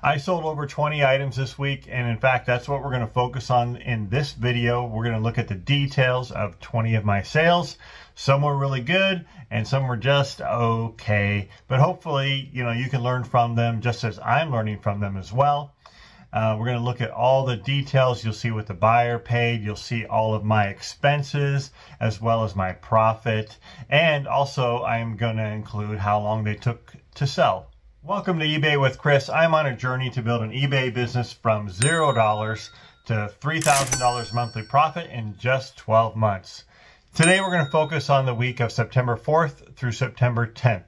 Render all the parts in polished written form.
I sold over 20 items this week, and in fact, that's what we're going to focus on in this video. We're going to look at the details of 20 of my sales. Some were really good, and some were just okay. But hopefully, you can learn from them just as I'm learning from them as well. We're going to look at all the details. You'll see what the buyer paid. You'll see all of my expenses as well as my profit. And also, I'm going to include how long they took to sell. Welcome to eBay with Chris. I'm on a journey to build an eBay business from $0 to $3,000 monthly profit in just 12 months. Today we're going to focus on the week of September 4th through September 10th.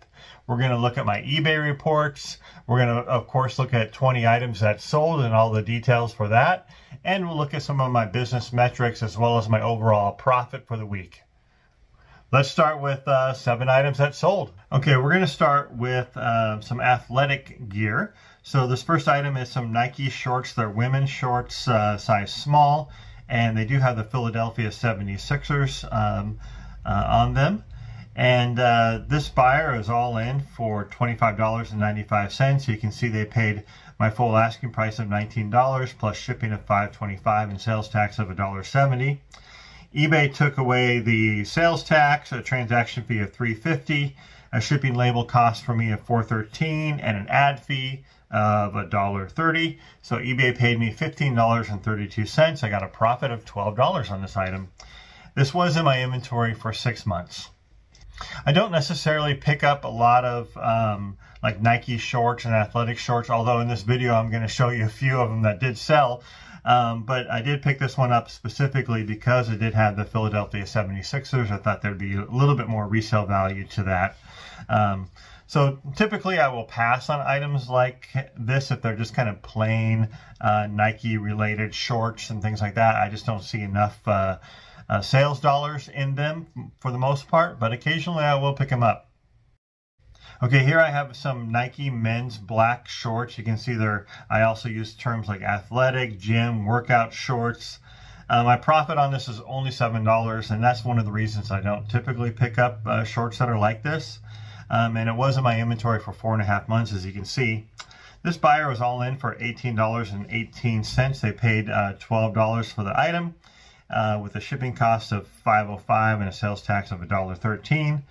We're going to look at my eBay reports. We're going to, of course, look at 20 items that sold and all the details for that. And we'll look at some of my business metrics as well as my overall profit for the week. Let's start with 7 items that sold. Okay, we're going to start with some athletic gear. So this first item is some Nike shorts. They're women's shorts, size small, and they do have the Philadelphia 76ers on them. And this buyer is all in for $25.95. You can see they paid my full asking price of $19 plus shipping of $5.25 and sales tax of $1.70. eBay took away the sales tax, a transaction fee of $3.50, a shipping label cost for me of $4.13, and an ad fee of $1.30. So eBay paid me $15.32. I got a profit of $12 on this item. This was in my inventory for 6 months. I don't necessarily pick up a lot of like Nike shorts and athletic shorts, although in this video I'm going to show you a few of them that did sell. But I did pick this one up specifically because it did have the Philadelphia 76ers. I thought there'd be a little bit more resale value to that. So typically I will pass on items like this if they're just kind of plain Nike related shorts and things like that. I just don't see enough sales dollars in them for the most part, but occasionally I will pick them up. Okay, here I have some Nike men's black shorts. You can see I also use terms like athletic, gym, workout shorts. My profit on this is only $7, and that's one of the reasons I don't typically pick up shorts that are like this. And it was in my inventory for 4.5 months, as you can see. This buyer was all in for $18.18. They paid $12 for the item with a shipping cost of $5.05 and a sales tax of $1.13.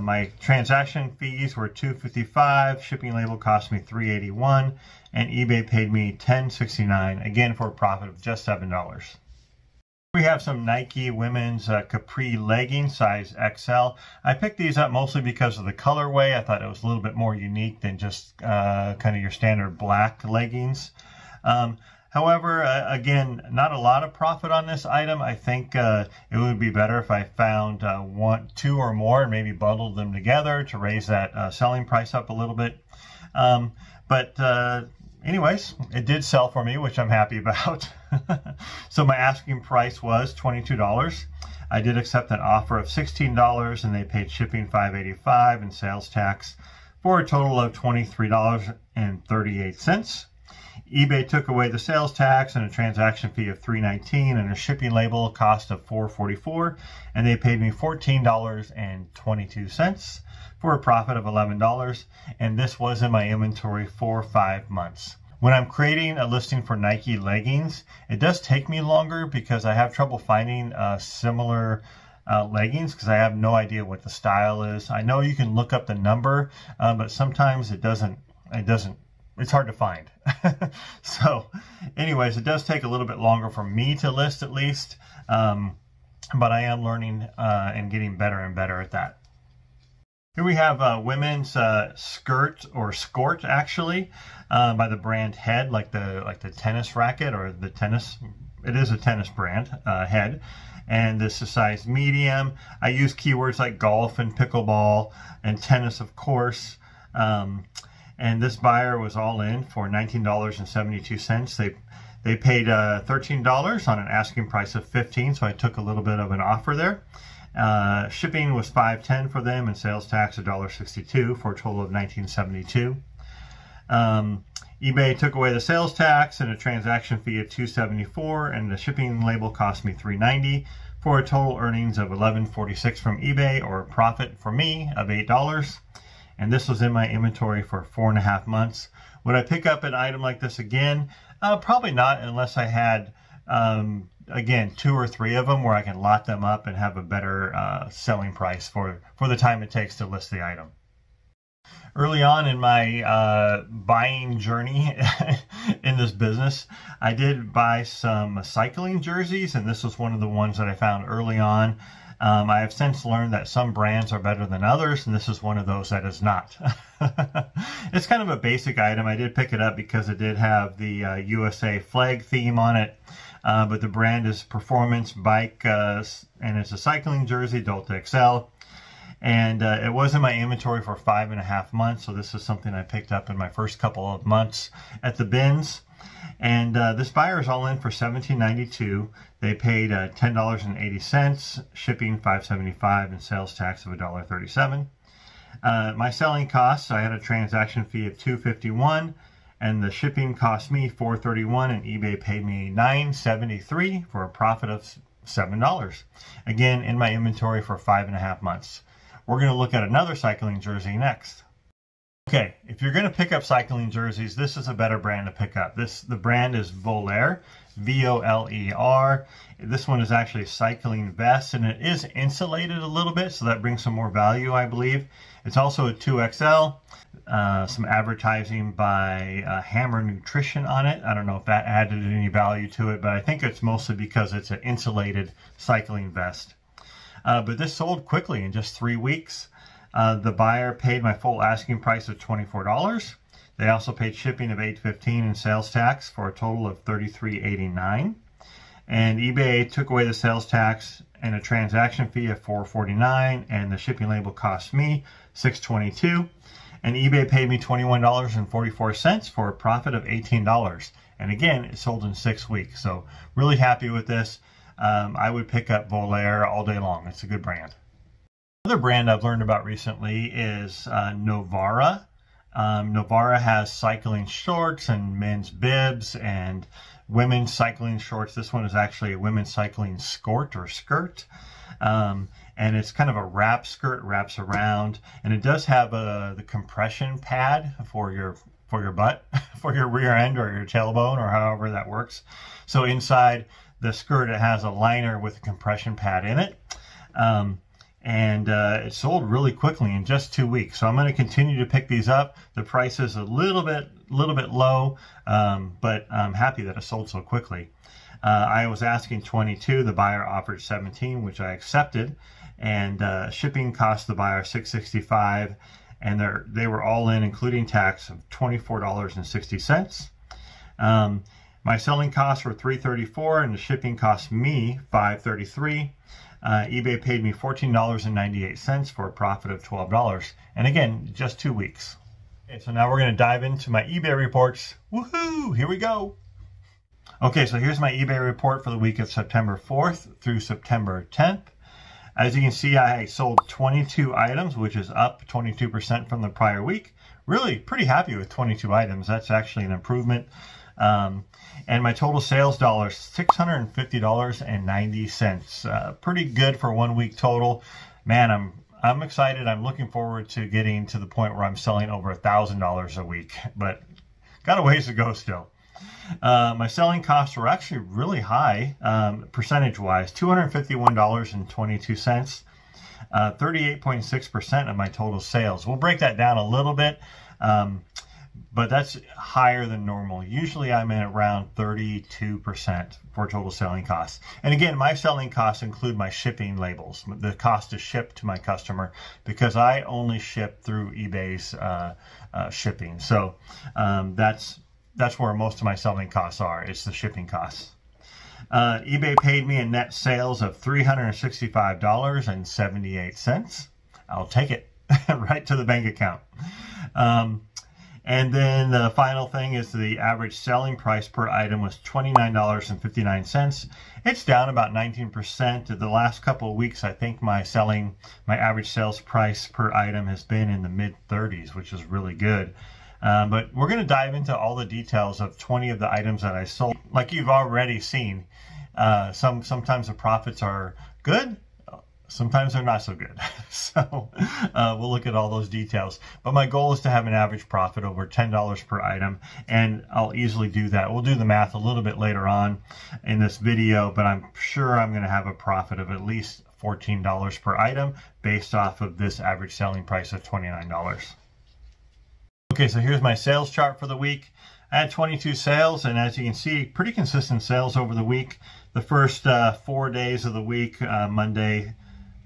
My transaction fees were $2.55, shipping label cost me $3.81, and eBay paid me $10.69, again for a profit of just $7. We have some Nike women's capri leggings, size XL. I picked these up mostly because of the colorway. I thought it was a little bit more unique than just kind of your standard black leggings. However, again, not a lot of profit on this item. I think it would be better if I found 1, 2 or more and maybe bundled them together to raise that selling price up a little bit. Anyways, it did sell for me, which I'm happy about. So my asking price was $22. I did accept an offer of $16, and they paid shipping $5.85 and sales tax for a total of $23.38. eBay took away the sales tax and a transaction fee of $3.19 and a shipping label cost of $4.44, and they paid me $14.22 for a profit of $11, and this was in my inventory for 5 months. When I'm creating a listing for Nike leggings, it does take me longer because I have trouble finding similar leggings because I have no idea what the style is. I know you can look up the number, but sometimes it doesn't. It's hard to find. So anyways, it does take a little bit longer for me to list at least, but I am learning and getting better and better at that. Here we have women's skirt or skort actually by the brand Head, like the tennis racket or the tennis. It is a tennis brand, Head, and this is size medium. I use keywords like golf and pickleball and tennis, of course. And this buyer was all in for $19.72. They paid $13 on an asking price of $15, so I took a little bit of an offer there. Shipping was $5.10 for them and sales tax $1.62 for a total of $19.72. eBay took away the sales tax and a transaction fee of $2.74, and the shipping label cost me $3.90 for a total earnings of $11.46 from eBay, or a profit for me of $8. And this was in my inventory for 4.5 months. Would I pick up an item like this again? Probably not, unless I had, again, 2 or 3 of them where I can lot them up and have a better selling price for the time it takes to list the item. Early on in my buying journey in this business, I did buy some cycling jerseys, and this was one of the ones that I found early on. I have since learned that some brands are better than others, and this is one of those that is not. It's kind of a basic item. I did pick it up because it did have the USA flag theme on it, but the brand is Performance Bike, and it's a cycling jersey, Delta XL. And it was in my inventory for 5.5 months, so this is something I picked up in my first couple of months at the bins. And this buyer is all in for $17.92. They paid $10.80, shipping $5.75, and sales tax of $1.37. My selling costs, I had a transaction fee of $2.51, and the shipping cost me $4.31, and eBay paid me $9.73 for a profit of $7. Again, in my inventory for 5.5 months. We're going to look at another cycling jersey next. Okay, if you're going to pick up cycling jerseys, this is a better brand to pick up. The brand is Voler, V-O-L-E-R. This one is actually a cycling vest, and it is insulated a little bit, so that brings some more value, I believe. It's also a 2XL. Some advertising by Hammer Nutrition on it. I don't know if that added any value to it, but I think it's mostly because it's an insulated cycling vest. But this sold quickly in just 3 weeks. The buyer paid my full asking price of $24. They also paid shipping of $8.15 and sales tax for a total of $33.89. And eBay took away the sales tax and a transaction fee of $4.49, and the shipping label cost me $6.22. And eBay paid me $21.44 for a profit of $18. And again, it sold in 6 weeks. So really happy with this. I would pick up Voler all day long. It's a good brand. Another brand I've learned about recently is Novara. Novara has cycling shorts and men's bibs and women's cycling shorts. This one is actually a women's cycling skirt or skirt. And it's kind of a wrap skirt, wraps around, and it does have the compression pad for your butt, for your rear end or your tailbone, or however that works. So inside the skirt, it has a liner with a compression pad in it. And it sold really quickly in just 2 weeks. So I'm going to continue to pick these up. The price is a little bit low, but I'm happy that it sold so quickly. I was asking $22. The buyer offered $17, which I accepted. And shipping cost the buyer $6.65. And they were all in, including tax, of $24.60. My selling costs were $3.34, and the shipping cost me $5.33. eBay paid me $14.98 for a profit of $12. And again, just 2 weeks. Okay, so now we're going to dive into my eBay reports. Woohoo! Here we go. Okay, so here's my eBay report for the week of September 4th through September 10th. As you can see, I sold 22 items, which is up 22% from the prior week. Really pretty happy with 22 items. That's actually an improvement. And my total sales dollars, $650.90. Pretty good for 1 week total. Man, I'm excited. I'm looking forward to getting to the point where I'm selling over $1,000 a week, but got a ways to go still. My selling costs were actually really high, percentage-wise, $251.22, 38.6% of my total sales. We'll break that down a little bit. But that's higher than normal. Usually I'm at around 32% for total selling costs. And again, my selling costs include my shipping labels, the cost to ship to my customer, because I only ship through eBay's shipping. So that's where most of my selling costs are. It's the shipping costs. eBay paid me a net sales of $365.78. I'll take it right to the bank account. And then the final thing is the average selling price per item was $29.59. It's down about 19%. The last couple of weeks, I think my average sales price per item has been in the mid-30s, which is really good. But we're going to dive into all the details of 20 of the items that I sold. Like you've already seen, sometimes the profits are good, sometimes they're not so good. So we'll look at all those details. But my goal is to have an average profit over $10 per item, and I'll easily do that. We'll do the math a little bit later on in this video, but I'm sure I'm going to have a profit of at least $14 per item based off of this average selling price of $29. Okay, so here's my sales chart for the week. I had 22 sales, and as you can see, pretty consistent sales over the week. The first 4 days of the week, Monday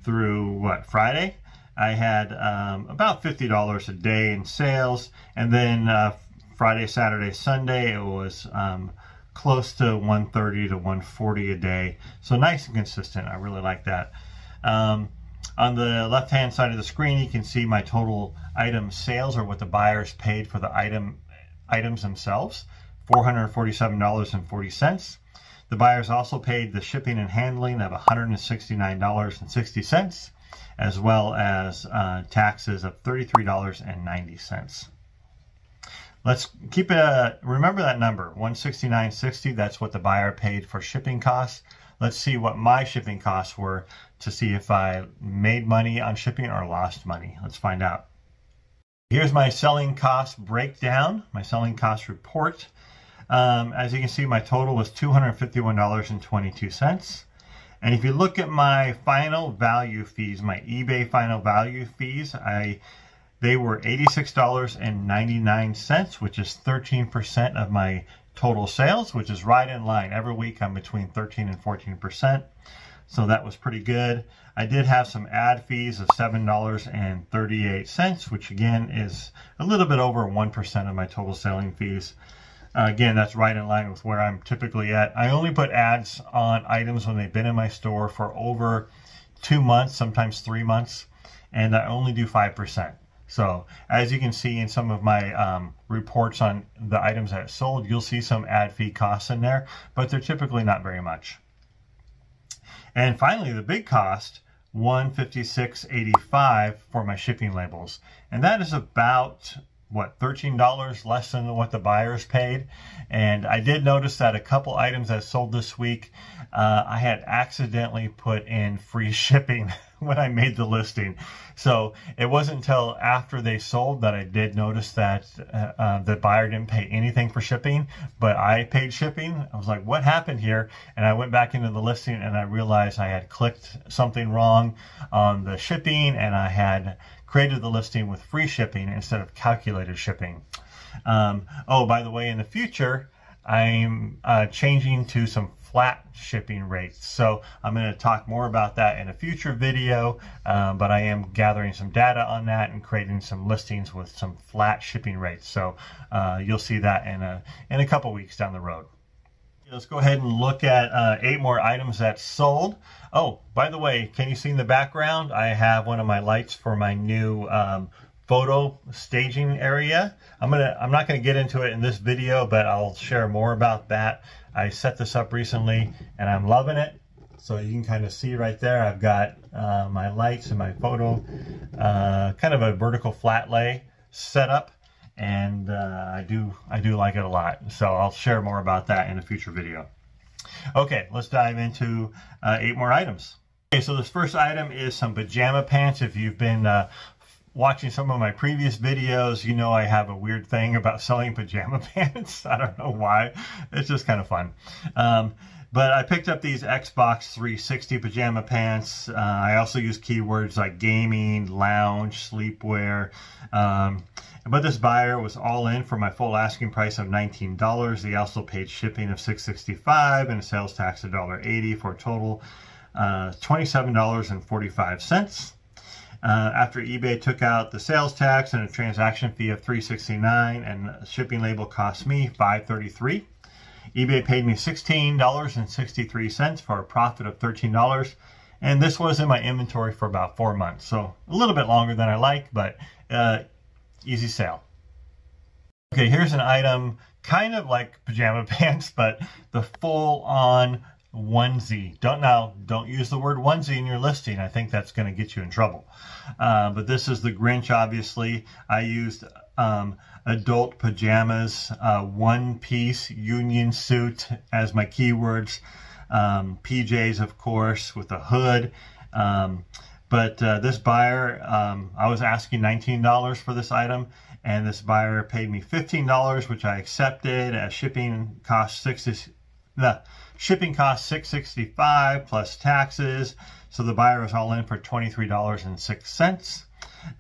through Friday, I had about $50 a day in sales, and then Friday, Saturday, Sunday, it was close to $130 to $140 a day. So nice and consistent. I really like that. On the left-hand side of the screen, you can see my total item sales, or what the buyers paid for the items themselves, $447.40. The buyers also paid the shipping and handling of $169.60, as well as taxes of $33.90. Let's keep it, remember that number, $169.60, that's what the buyer paid for shipping costs. Let's see what my shipping costs were to see if I made money on shipping or lost money. Let's find out. Here's my selling cost breakdown, my selling cost report. As you can see, my total was $251.22. And if you look at my final value fees, my eBay final value fees, they were $86.99, which is 13% of my total sales, which is right in line. Every week I'm between 13 and 14%. So that was pretty good. I did have some ad fees of $7.38, which again is a little bit over 1% of my total selling fees. Again, that's right in line with where I'm typically at. I only put ads on items when they've been in my store for over 2 months, sometimes 3 months, and I only do 5%. So as you can see in some of my reports on the items that sold, you'll see some ad fee costs in there, but they're typically not very much. And finally, the big cost, $156.85 for my shipping labels. And that is about, what, $13 less than what the buyers paid. And I did notice that a couple items that sold this week, I had accidentally put in free shipping when I made the listing. So it wasn't until after they sold that I did notice that the buyer didn't pay anything for shipping, but I paid shipping. I was like, what happened here? And I went back into the listing and I realized I had clicked something wrong on the shipping, and I had created the listing with free shipping instead of calculated shipping. Oh, by the way, in the future, I'm changing to some flat shipping rates. So I'm going to talk more about that in a future video, but I am gathering some data on that and creating some listings with some flat shipping rates. So you'll see that in a couple weeks down the road. Let's go ahead and look at 8 more items that sold. Oh, by the way, can you see in the background? I have one of my lights for my new photo staging area. I'm not gonna get into it in this video, but I'll share more about that. I set this up recently and I'm loving it. So you can kind of see right there, I've got my lights and my photo, kind of a vertical flat lay setup. And I do like it a lot. So I'll share more about that in a future video. Okay, let's dive into 8 more items. Okay, so this first item is some pajama pants. If you've been watching some of my previous videos, you know I have a weird thing about selling pajama pants. I don't know why. It's just kind of fun. But I picked up these Xbox 360 pajama pants. I also use keywords like gaming, lounge, sleepwear. But this buyer was all in for my full asking price of $19. He also paid shipping of $6.65 and a sales tax of $1.80 for a total $27.45. After eBay took out the sales tax and a transaction fee of $3.69, and a shipping label cost me $5.33. eBay paid me $16.63 for a profit of $13. And this was in my inventory for about 4 months. So a little bit longer than I like, but easy sale. Okay, here's an item kind of like pajama pants, but the full-on onesie. Don't use the word onesie in your listing. I think that's going to get you in trouble. But this is the Grinch, obviously. I used adult pajamas, one-piece union suit as my keywords. PJs, of course, with a hood. But this buyer, I was asking $19 for this item, and this buyer paid me $15, which I accepted. Shipping cost $665 plus taxes. So the buyer was all in for $23.06.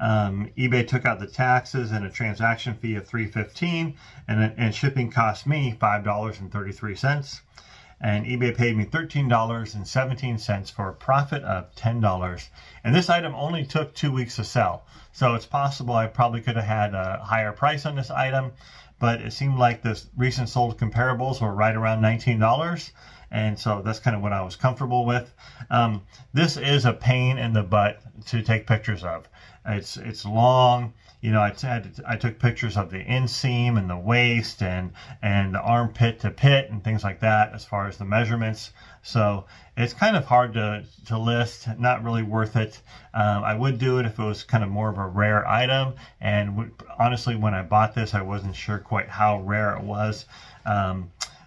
eBay took out the taxes and a transaction fee of $3.15, and shipping cost me $5.33. And eBay paid me $13.17 for a profit of $10. And this item only took 2 weeks to sell. So it's possible I probably could have had a higher price on this item, but it seemed like the recent sold comparables were right around $19. And so that's kind of what I was comfortable with. This is a pain in the butt to take pictures of. It's long. You know, I took pictures of the inseam and the waist and the armpit to pit and things like that as far as the measurements. So it's kind of hard to list, not really worth it. I would do it if it was kind of more of a rare item. And honestly, when I bought this, I wasn't sure quite how rare it was.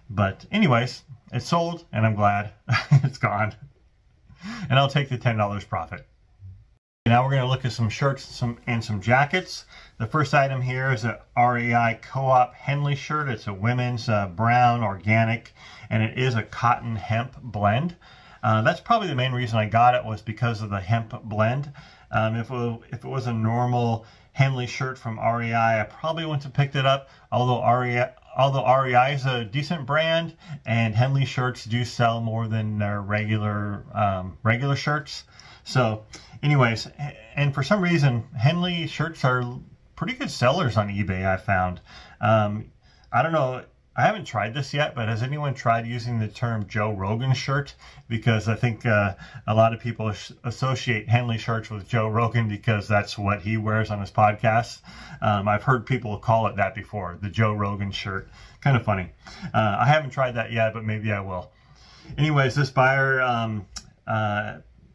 But anyways, it's sold and I'm glad it's gone. And I'll take the $10 profit. Now we're going to look at some shirts and some jackets. The first item here is a REI Co-op Henley shirt. It's a women's brown organic, and it is a cotton hemp blend. That's probably the main reason I got it, was because of the hemp blend. If it was a normal Henley shirt from REI, I probably wouldn't have picked it up. Although REI is a decent brand, and Henley shirts do sell more than their regular shirts. So anyways, and for some reason, Henley shirts are pretty good sellers on eBay, I found. I don't know, I haven't tried this yet, but has anyone tried using the term Joe Rogan shirt? Because I think a lot of people associate Henley shirts with Joe Rogan because that's what he wears on his podcast. I've heard people call it that before, the Joe Rogan shirt. Kind of funny. I haven't tried that yet, but maybe I will. Anyways, this buyer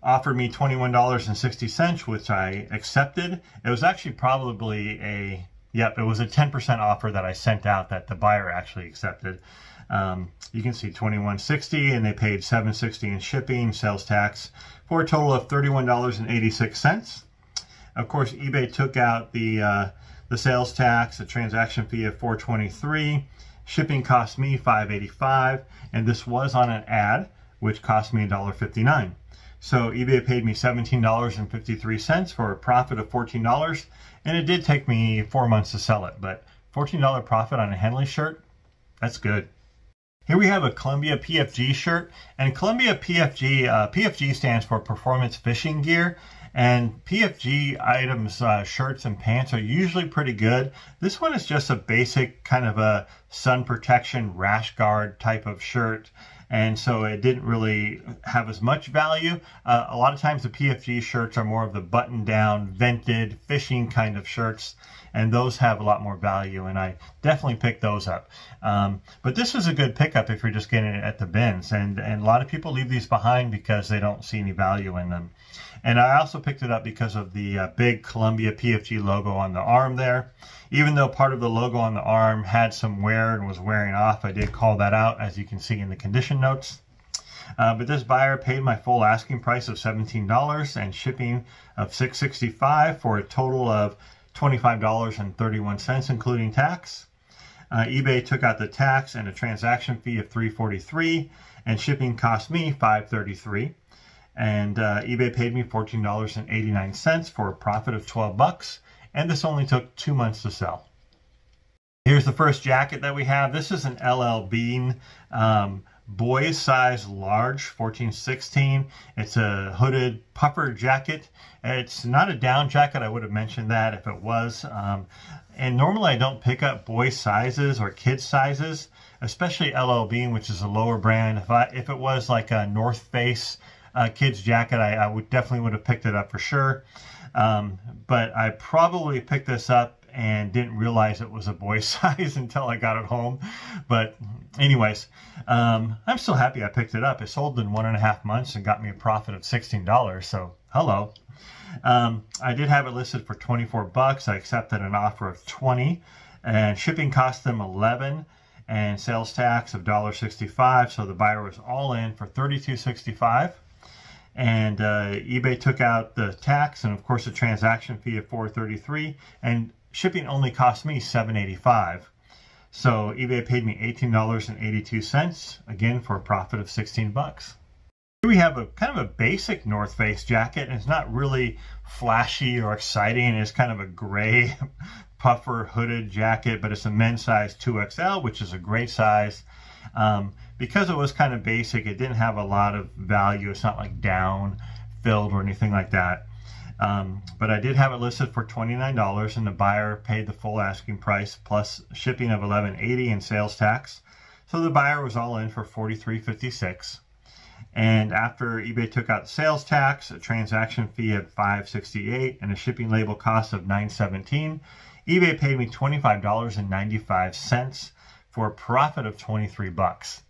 offered me $21.60, which I accepted. It was actually probably it was a 10% offer that I sent out that the buyer actually accepted. You can see $21.60, and they paid $7.60 in shipping, sales tax, for a total of $31.86. Of course, eBay took out the sales tax, a transaction fee of $4.23. Shipping cost me $5.85, and this was on an ad, which cost me $1.59. So eBay paid me $17.53 for a profit of $14, and it did take me 4 months to sell it, but $14 profit on a Henley shirt, that's good. Here we have a Columbia PFG shirt, and Columbia PFG stands for Performance Fishing Gear, and PFG items, shirts and pants, are usually pretty good. This one is just a basic kind of a sun protection rash guard type of shirt, and so it didn't really have as much value. A lot of times the PFG shirts are more of the button-down, vented, fishing kind of shirts, and those have a lot more value, and I definitely picked those up. But this was a good pickup if you're just getting it at the bins, and a lot of people leave these behind because they don't see any value in them. And I also picked it up because of the big Columbia PFG logo on the arm there. Even though part of the logo on the arm had some wear and was wearing off, I did call that out, as you can see in the condition notes. But this buyer paid my full asking price of $17 and shipping of $6.65 for a total of $25.31, including tax. eBay took out the tax and a transaction fee of $3.43, and shipping cost me $5.33. And eBay paid me $14.89 for a profit of $12, and this only took 2 months to sell. Here's the first jacket that we have. This is an LL Bean boys size large, 14-16. It's a hooded puffer jacket. It's not a down jacket. I would have mentioned that if it was. And normally I don't pick up boy sizes or kid sizes, especially LL Bean, which is a lower brand. If it was like a North Face kids jacket, I definitely would have picked it up for sure. But I probably picked this up and didn't realize it was a boy size until I got it home. But anyways, I'm still happy I picked it up. It sold in 1.5 months and got me a profit of $16. So hello. I did have it listed for $24. I accepted an offer of $20, and shipping cost them $11, and sales tax of $1.65. So the buyer was all in for $32.65. And eBay took out the tax and of course the transaction fee of $4.33, and shipping only cost me $7.85. So eBay paid me $18.82, again for a profit of 16 bucks. Here we have a kind of a basic North Face jacket, and it's not really flashy or exciting. It's kind of a gray puffer hooded jacket, but it's a men's size 2XL, which is a great size. Because it was kind of basic, it didn't have a lot of value. It's not like down filled or anything like that. But I did have it listed for $29, and the buyer paid the full asking price plus shipping of $11.80 and sales tax. So the buyer was all in for $43.56. And after eBay took out the sales tax, a transaction fee of $5.68, and a shipping label cost of $9.17, eBay paid me $25.95 for a profit of 23 bucks.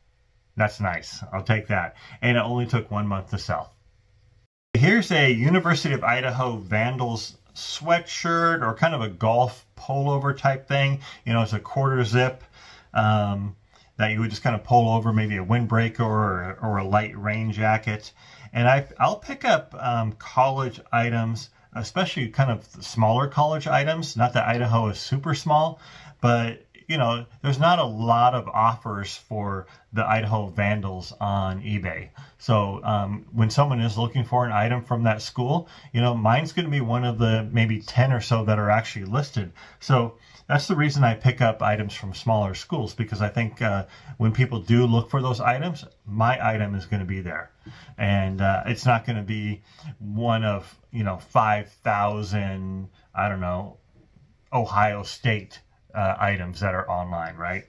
That's nice. I'll take that. And it only took 1 month to sell. Here's a University of Idaho Vandals sweatshirt, or kind of a golf pullover type thing. You know, it's a quarter zip that you would just kind of pull over, maybe a windbreaker or a light rain jacket. And I'll pick up college items, especially kind of smaller college items. Not that Idaho is super small, but you know, there's not a lot of offers for the Idaho Vandals on eBay. So when someone is looking for an item from that school, you know, mine's going to be one of the maybe 10 or so that are actually listed. So that's the reason I pick up items from smaller schools, because I think when people do look for those items, my item is going to be there. And it's not going to be one of, you know, 5,000, I don't know, Ohio State items that are online, right?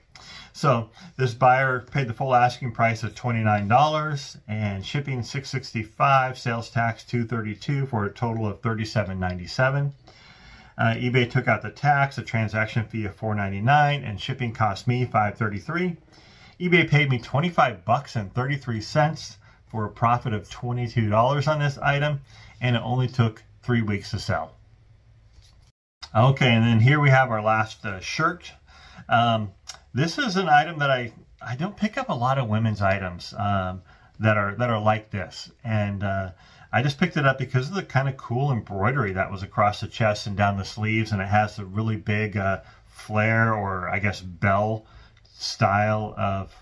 So this buyer paid the full asking price of $29 and shipping $6.65, sales tax $2.32 for a total of $37.97. eBay took out the tax, a transaction fee of $4.99, and shipping cost me $5.33. eBay paid me $25.33 for a profit of $22 on this item, and it only took 3 weeks to sell. Okay, and then here we have our last shirt. This is an item that I don't pick up a lot of women's items that are like this, and I just picked it up because of the kind of cool embroidery that was across the chest and down the sleeves, and it has a really big flare, or I guess bell style of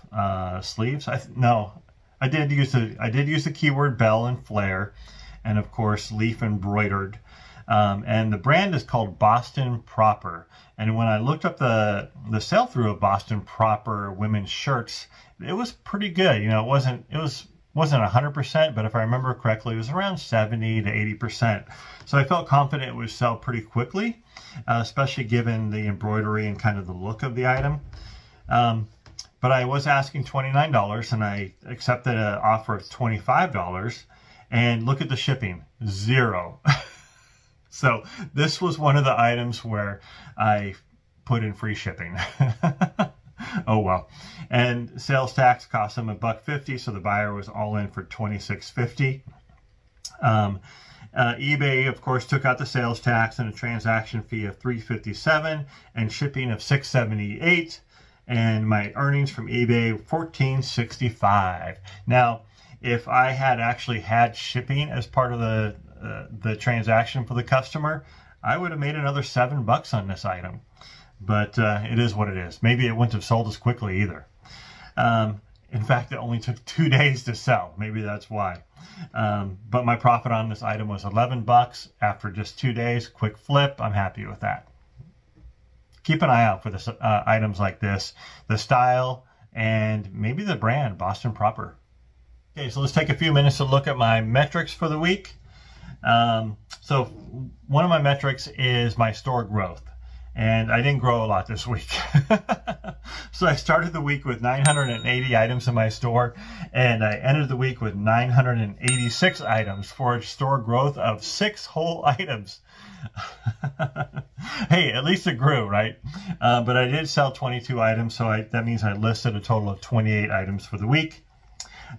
sleeves. I did use the keyword bell and flare, and of course leaf embroidered. And the brand is called Boston Proper. And when I looked up the sell-through of Boston Proper women's shirts, it was pretty good. You know, it wasn't 100%, but if I remember correctly, it was around 70 to 80%. So I felt confident it would sell pretty quickly, especially given the embroidery and kind of the look of the item. But I was asking $29, and I accepted an offer of $25. And look at the shipping, $0. So this was one of the items where I put in free shipping. Oh well. And sales tax cost them $1.50, so the buyer was all in for $26.50. eBay, of course, took out the sales tax and a transaction fee of $3.57 and shipping of $6.78. And my earnings from eBay, $14.65. Now, if I had actually had shipping as part of the transaction for the customer, I would have made another $7 on this item. But it is what it is. Maybe it wouldn't have sold as quickly either. In fact, it only took 2 days to sell. Maybe that's why. But my profit on this item was $11 after just 2 days. Quick flip. I'm happy with that. Keep an eye out for this, items like this, the style, and maybe the brand, Boston Proper. Okay, so let's take a few minutes to look at my metrics for the week. So one of my metrics is my store growth, and I didn't grow a lot this week. So I started the week with 980 items in my store, and I ended the week with 986 items for a store growth of 6 whole items. Hey, at least it grew, right? But I did sell 22 items, so that means I listed a total of 28 items for the week.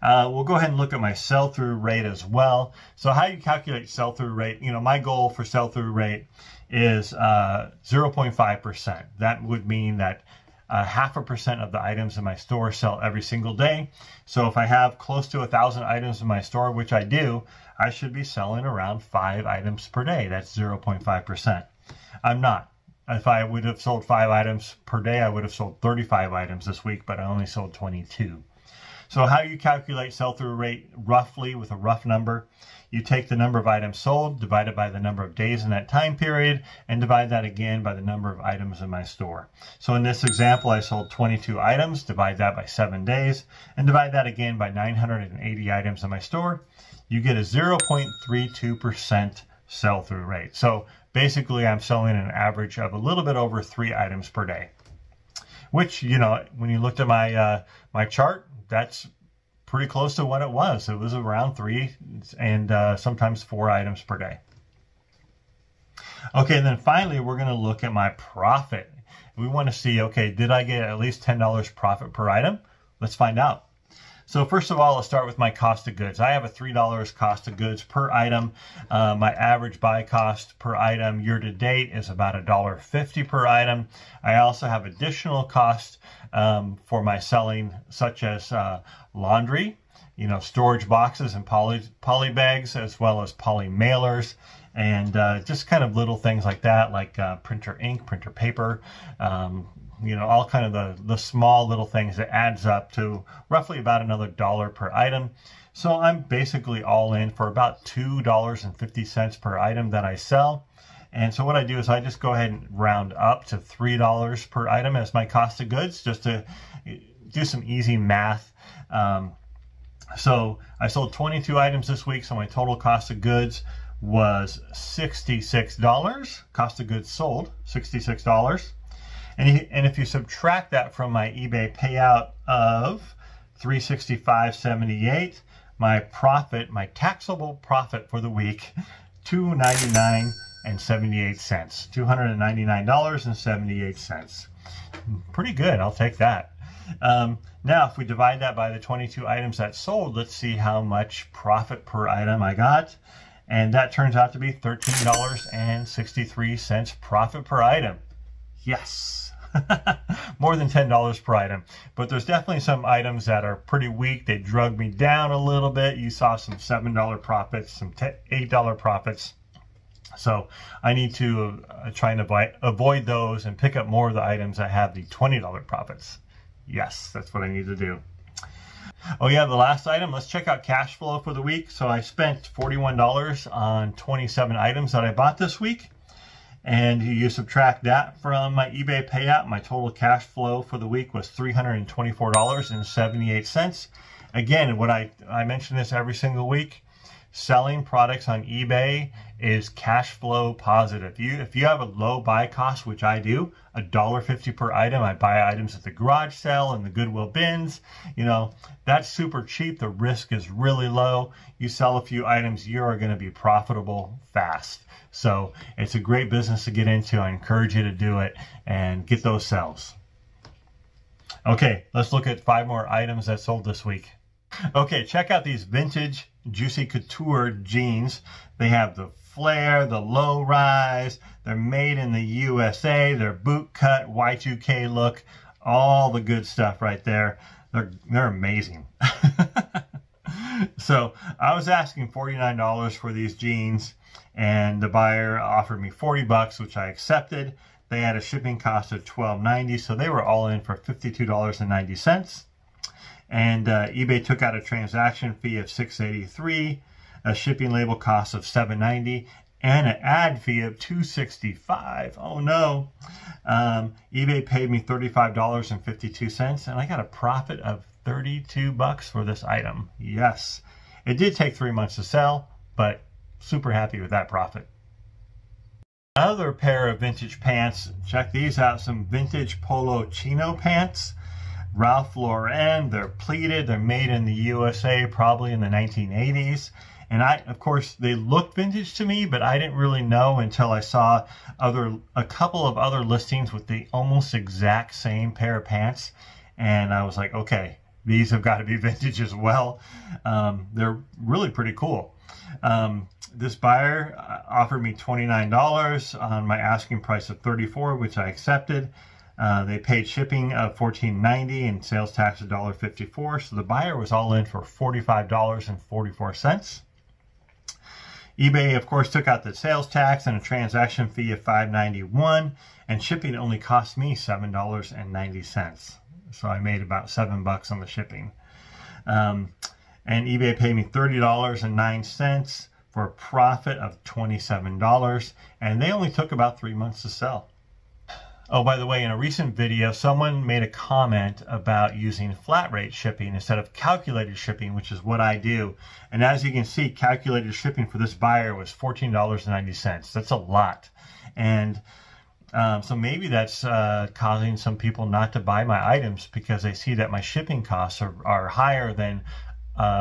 We'll go ahead and look at my sell-through rate as well. So how you calculate sell-through rate, you know, my goal for sell-through rate is 0.5%. That would mean that 0.5% of the items in my store sell every single day. So if I have close to 1,000 items in my store, which I do, I should be selling around 5 items per day. That's 0.5%. I'm not. If I would have sold 5 items per day, I would have sold 35 items this week, but I only sold 22. So how you calculate sell-through rate roughly with a rough number, you take the number of items sold, divide it by the number of days in that time period, and divide that again by the number of items in my store. So in this example, I sold 22 items, divide that by 7 days, and divide that again by 980 items in my store. You get a 0.32% sell-through rate. So basically, I'm selling an average of a little bit over 3 items per day, which, you know, when you looked at my my chart, that's pretty close to what it was. It was around 3 and sometimes 4 items per day. Okay, and then finally, we're going to look at my profit. We want to see, okay, did I get at least $10 profit per item? Let's find out. So first of all, let's start with my cost of goods. I have a $3 cost of goods per item. My average buy cost per item year to date is about $1.50 per item. I also have additional costs for my selling, such as laundry, you know, storage boxes and poly bags, as well as poly mailers, and just kind of little things like that, like printer ink, printer paper, you know, all kind of the small little things that adds up to roughly about another $1 per item. So I'm basically all in for about $2.50 per item that I sell. And so what I do is I just go ahead and round up to $3 per item as my cost of goods, just to do some easy math. So I sold 22 items this week, so my total cost of goods was $66. Cost of goods sold, $66. And if you subtract that from my eBay payout of $365.78, my profit, my taxable profit for the week, $299.78. $299.78. Pretty good. I'll take that. Now, if we divide that by the 22 items that sold, let's see how much profit per item I got. And that turns out to be $13.63 profit per item. Yes. More than $10 per item. But there's definitely some items that are pretty weak. They drug me down a little bit. You saw some $7 profits, some $8 profits. So I need to try and avoid those and pick up more of the items that have the $20 profits. Yes, that's what I need to do. Oh yeah, the last item, let's check out cash flow for the week. So I spent $41 on 27 items that I bought this week. And you subtract that from my eBay payout, my total cash flow for the week was $324.78. Again, what I mention this every single week, selling products on eBay is cash flow positive. If you have a low buy cost, which I do, $1.50 per item, I buy items at the garage sale and the Goodwill bins, you know, that's super cheap. The risk is really low. You sell a few items, you are going to be profitable fast. So it's a great business to get into. I encourage you to do it and get those sales. Okay, let's look at 5 more items that sold this week. Okay, check out these vintage Juicy Couture jeans. They have the flare, the low rise. They're made in the USA. They're boot cut, Y2K look, all the good stuff right there. They're amazing. So I was asking $49 for these jeans, and the buyer offered me $40, which I accepted. They had a shipping cost of $12.90, so they were all in for $52.90. And eBay took out a transaction fee of $6.83, a shipping label cost of $7.90, and an ad fee of $2.65. Oh no! eBay paid me $35.52, and I got a profit of $32 for this item. Yes, it did take 3 months to sell, but super happy with that profit. Another pair of vintage pants. Check these out. Some vintage polo chino pants. Ralph Lauren. They're pleated. They're made in the USA, probably in the 1980s. And of course, they look vintage to me, but I didn't really know until I saw a couple of other listings with the almost exact same pair of pants. And I was like, okay, these have got to be vintage as well. They're really pretty cool. This buyer offered me $29 on my asking price of $34, which I accepted. They paid shipping of $14.90 and sales tax $1.54. So the buyer was all in for $45.44. eBay, of course, took out the sales tax and a transaction fee of $5.91, and shipping only cost me $7.90. So I made about $7 on the shipping. And eBay paid me $30.09 for a profit of $27, and they only took about 3 months to sell. Oh, by the way, in a recent video, someone made a comment about using flat rate shipping instead of calculated shipping, which is what I do. And as you can see, calculated shipping for this buyer was $14.90. That's a lot. And so maybe that's causing some people not to buy my items because they see that my shipping costs are higher than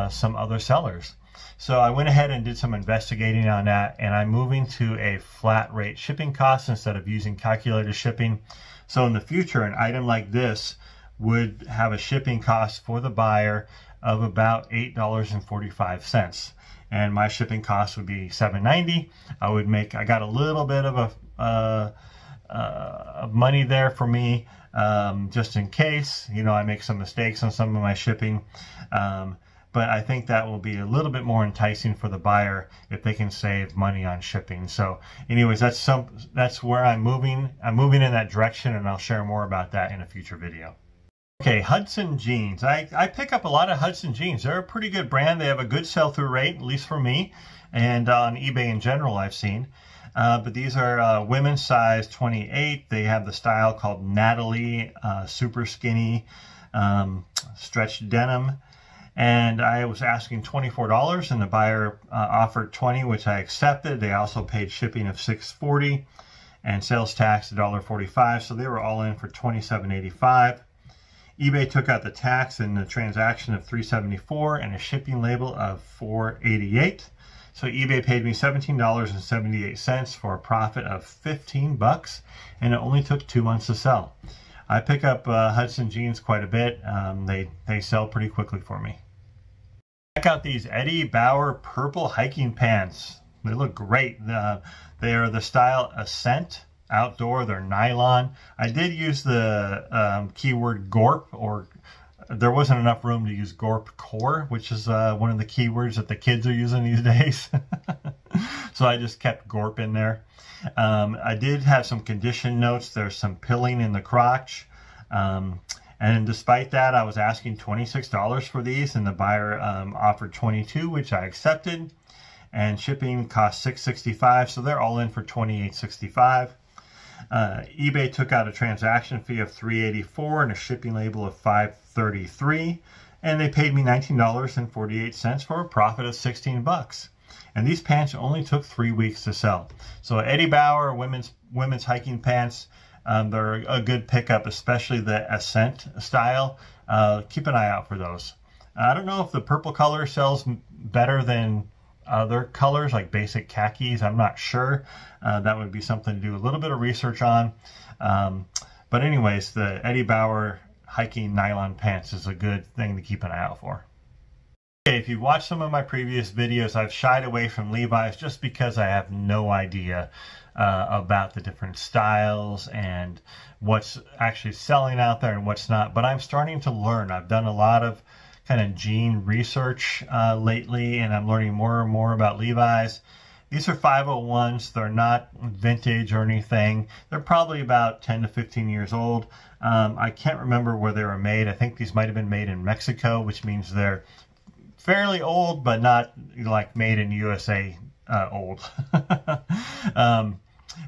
some other sellers. So I went ahead and did some investigating on that, and I'm moving to a flat rate shipping cost instead of using calculated shipping. So in the future, an item like this would have a shipping cost for the buyer of about $8.45. And my shipping cost would be $7.90. I got a little bit of money there for me, just in case, I make some mistakes on some of my shipping. But I think that will be a little bit more enticing for the buyer if they can save money on shipping. So anyways, that's where I'm moving. I'm moving in that direction, and I'll share more about that in a future video. Okay, Hudson Jeans. I pick up a lot of Hudson Jeans. They're a pretty good brand. They have a good sell-through rate, at least for me, and on eBay in general I've seen. But these are women's size 28. They have the style called Natalie, super skinny, stretched denim. And I was asking $24, and the buyer offered $20, which I accepted. They also paid shipping of $6.40 and sales tax $1.45. So they were all in for $27.85. eBay took out the tax and the transaction of $3.74 and a shipping label of $4.88. So eBay paid me $17.78 for a profit of $15, and it only took 2 months to sell. I pick up Hudson Jeans quite a bit. They sell pretty quickly for me. Check out these Eddie Bauer purple hiking pants. They look great. They are the style Ascent outdoor. They're nylon. I did use the keyword GORP, or there wasn't enough room to use GORP core, which is one of the keywords that the kids are using these days. So I just kept GORP in there. I did have some condition notes. There's some pilling in the crotch. And despite that, I was asking $26 for these, and the buyer offered $22, which I accepted. And shipping cost $6.65, so they're all in for $28.65. eBay took out a transaction fee of $3.84 and a shipping label of $5.33, and they paid me $19.48 for a profit of $16. And these pants only took 3 weeks to sell. So Eddie Bauer women's hiking pants, they're a good pickup, especially the Ascent style. Keep an eye out for those. I don't know if the purple color sells better than other colors like basic khakis. I'm not sure. That would be something to do a little bit of research on. But anyways, the Eddie Bauer hiking nylon pants is a good thing to keep an eye out for. Okay, if you've watched some of my previous videos, I've shied away from Levi's just because I have no idea about the different styles and what's actually selling out there and what's not. But I'm starting to learn. I've done a lot of kind of jean research lately, and I'm learning more and more about Levi's. These are 501s. They're not vintage or anything. They're probably about 10 to 15 years old. I can't remember where they were made. I think these might have been made in Mexico, which means they're fairly old, but not like made in USA old.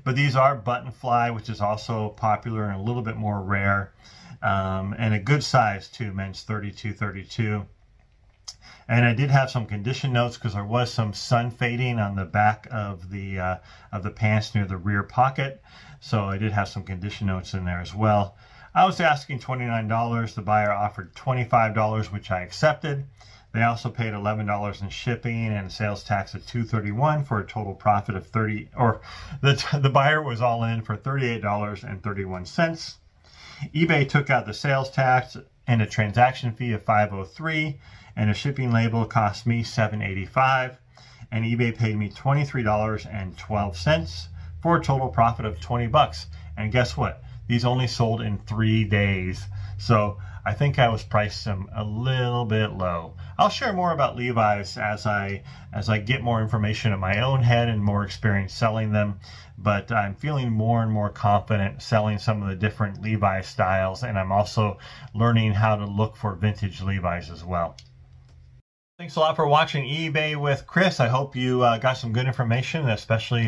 But these are button fly, which is also popular and a little bit more rare. And a good size too, men's 32. And I did have some condition notes because there was some sun fading on the back of the pants near the rear pocket. So I did have some condition notes in there as well. I was asking $29. The buyer offered $25, which I accepted. They also paid $11 in shipping and sales tax of $2.31 for a total profit of $30. Or the buyer was all in for $38.31. eBay took out the sales tax and a transaction fee of $5.03, and a shipping label cost me $7.85, and eBay paid me $23.12 for a total profit of $20. And guess what? These only sold in 3 days. So I think I was priced them a little bit low. I'll share more about Levi's as I get more information in my own head and more experience selling them. But I'm feeling more and more confident selling some of the different Levi's styles, and I'm also learning how to look for vintage Levi's as well. Thanks a lot for watching eBay with Chris. I hope you got some good information, especially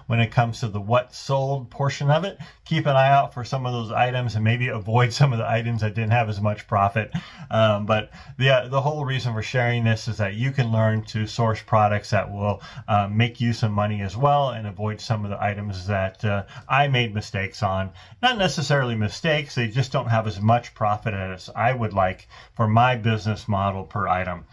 when it comes to the what sold portion of it. Keep an eye out for some of those items and maybe avoid some of the items that didn't have as much profit. But the whole reason for sharing this is that you can learn to source products that will make you some money as well, and avoid some of the items that I made mistakes on. Not necessarily mistakes, they just don't have as much profit as I would like for my business model per item.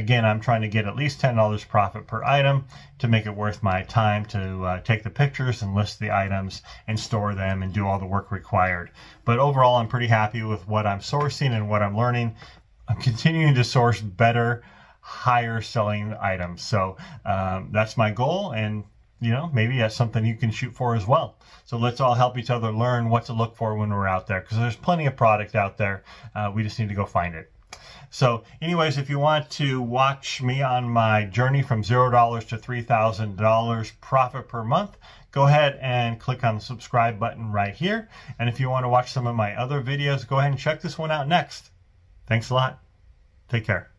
Again, I'm trying to get at least $10 profit per item to make it worth my time to take the pictures and list the items and store them and do all the work required. But overall, I'm pretty happy with what I'm sourcing and what I'm learning. I'm continuing to source better, higher selling items. So that's my goal, and maybe that's something you can shoot for as well. So let's all help each other learn what to look for when we're out there, because there's plenty of product out there. We just need to go find it. So anyways, if you want to watch me on my journey from $0 to $3,000 profit per month, go ahead and click on the subscribe button right here. And if you want to watch some of my other videos, go ahead and check this one out next. Thanks a lot. Take care.